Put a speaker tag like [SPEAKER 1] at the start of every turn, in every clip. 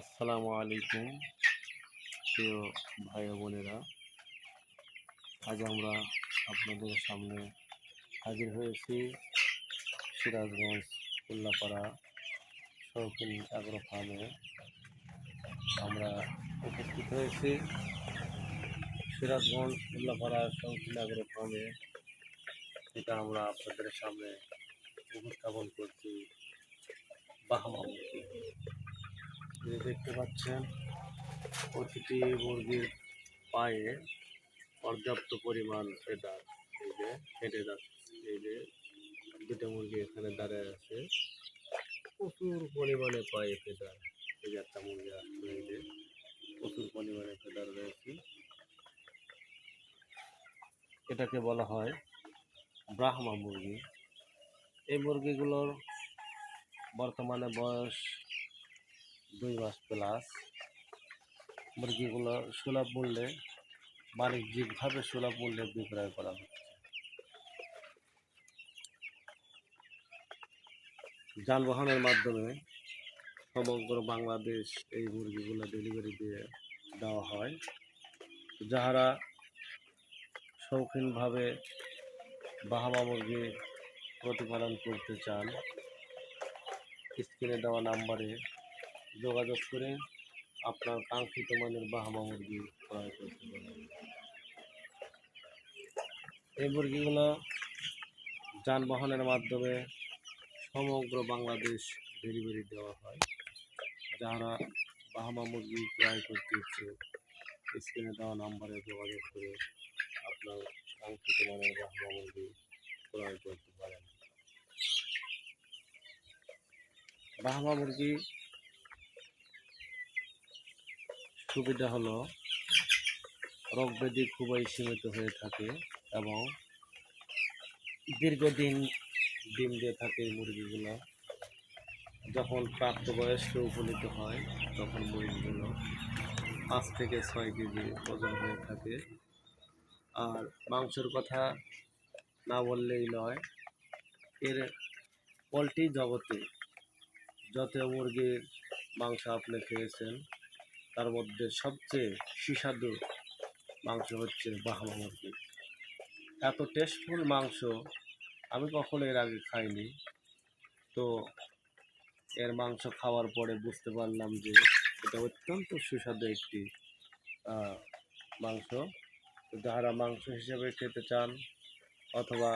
[SPEAKER 1] আসসালামু আলাইকুম প্রিয় ভাই ও বোনেরা। আজ আমরা আপনাদের সামনে হাজির হয়েছি সিরাজগঞ্জ উল্লাপাড়া শৌখিন অ্যাগ্রো ফার্মে। আমরা উপস্থিত হয়েছি সিরাজগঞ্জ উল্লাপাড়া শৌখিন অ্যাগ্রো ফার্মে। এটা আমরা আপনাদের সামনে উপস্থাপন করছি বাহামা মুরগি। দেখতে পাচ্ছেন প্রতিটি মুরগির পায়ে পর্যাপ্ত পরিমাণ ফেদার। এই যে ফেটে যাচ্ছে, এই যে দুটো মুরগি এখানে দাঁড়িয়ে আছে, প্রচুর পরিমাণে পায়ে ফেদার। এই যে একটা মুরগি আসছে, এই যে প্রচুর পরিমাণে ফেদার রয়েছে। এটাকে বলা হয় ব্রাহ্মা মুরগি। এই মুরগিগুলোর বর্তমানে বয়স 2 মাস প্লাস। মুরগিগুলো সুলভ মূল্যে, বাণিজ্যিকভাবে সুলভ মূল্যে বিক্রয় করা হচ্ছে। যানবাহনের মাধ্যমে সমগ্র বাংলাদেশ এই মুরগিগুলো ডেলিভারি দিয়ে দেওয়া হয়। যাহারা শৌখিনভাবে বাহামা মুরগি প্রতিপালন করতে চান, স্ক্রিনে দেওয়া নাম্বারে যোগাযোগ করে আপনার কাঙ্ক্ষিত মানের বাহামা মুরগি ক্রয় করতে পারেন। এই মুরগিগুলো যানবাহনের মাধ্যমে সমগ্র বাংলাদেশ ডেলিভারি দেওয়া হয়। যারা বাহামা মুরগি ক্রয় করতে ইচ্ছুক, স্ক্রিনে দেওয়া নাম্বারে যোগাযোগ করে আপনার কাঙ্ক্ষিত মানের বাহামা মুরগি ক্রয় করতে পারেন। বাহামা মুরগি সুবিধা হলো রোগ ব্যাধি খুবই সীমিত হয়ে থাকে এবং দীর্ঘদিন ডিম দিয়ে থাকে। এই মুরগিগুলো যখন প্রাপ্তবয়স্ক উপনীত হয় তখন মুরগিগুলো 5 থেকে 6 কেজি ওজন হয়ে থাকে। আর মাংসের কথা না বললেই নয়, এর পোলট্রি জগতে যত মুরগির মাংস আপনি খেয়েছেন তার মধ্যে সবচেয়ে সুস্বাদু মাংস হচ্ছে বাহামা মুরগি। এত টেস্টফুল মাংস আমি কখনো এর আগে খাইনি। তো এর মাংস খাওয়ার পরে বুঝতে পারলাম যে এটা অত্যন্ত সুস্বাদু একটি মাংস। যারা মাংস হিসেবে খেতে চান অথবা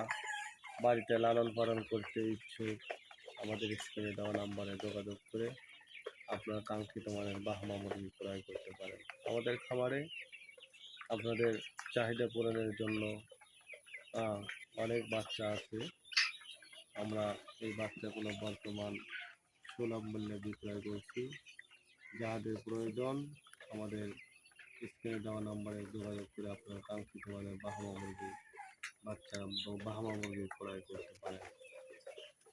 [SPEAKER 1] বাড়িতে লালন পালন করতে ইচ্ছুক, আমাদের স্ক্রিনে দেওয়া নাম্বারে যোগাযোগ করে আপনার কাঙ্ক্ষিত মানের বাহামা মুরগি ক্রয় করতে পারেন। আমাদের খামারে আপনাদের চাহিদা পূরণের জন্য অনেক বাচ্চা আছে। আমরা এই বাচ্চাগুলো বর্তমান সুলভ মূল্যে বিক্রয় করছি। যাদের প্রয়োজন আমাদের স্ক্রিনে দেওয়া নাম্বারে যোগাযোগ করে আপনার কাঙ্ক্ষিত মানের বাহামা মুরগি বাচ্চা বাহামা মুরগি ক্রয় করতে পারেন।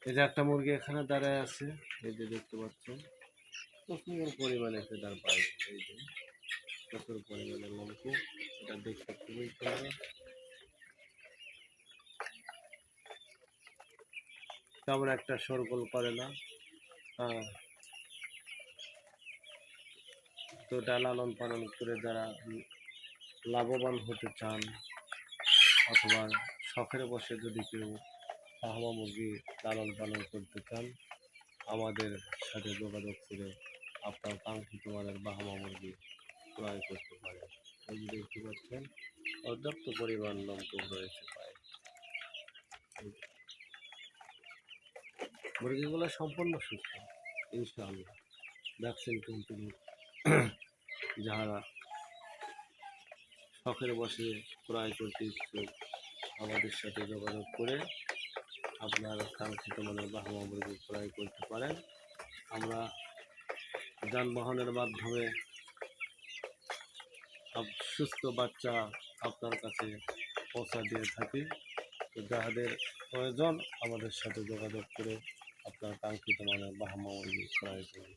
[SPEAKER 1] এই যে একটা মুরগি এখানে দাঁড়ায় আছে, এই যে দেখতে পাচ্ছেন প্রচুর পরিমাণে ফেদার পায়। এই যে প্রচুর পরিমাণে লম্ফ, এটা দেখতে খুবই সুন্দর। তেমন একটা শোরগোল করে না। তো এটা লালন পালন করে যারা লাভবান হতে চান অথবা শখের বসে যদি কেউ বাহামা মুরগি লালন পালন করতে চান, আমাদের সাথে যোগাযোগ করে আপনার কাঙ্ক্ষিত মানের বাহামা মুরগি ক্রয় করতে পারেন। এই যে দেখতে পাচ্ছেন পর্যাপ্ত পরিমাণ লোমকূপ রয়েছে পায়ে। মুরগিগুলো সম্পূর্ণ সুস্থ ইনশাআল্লাহ। Vaccine continue. যারা শখের বসে ক্রয় করতে ইচ্ছুক, আমাদের সাথে যোগাযোগ করে আপনার কাঙ্ক্ষিত মানের বাহামা মুরগি ক্রয় করতে পারেন। আমরা যানবাহনের মাধ্যমে সব সুস্থ বাচ্চা আপনার কাছে পৌঁছা দিয়ে থাকি। তো যাদের প্রয়োজন আমাদের সাথে যোগাযোগ করে আপনার কাঙ্ক্ষিত মানের বাহামা মুরগি ক্রয় করুন।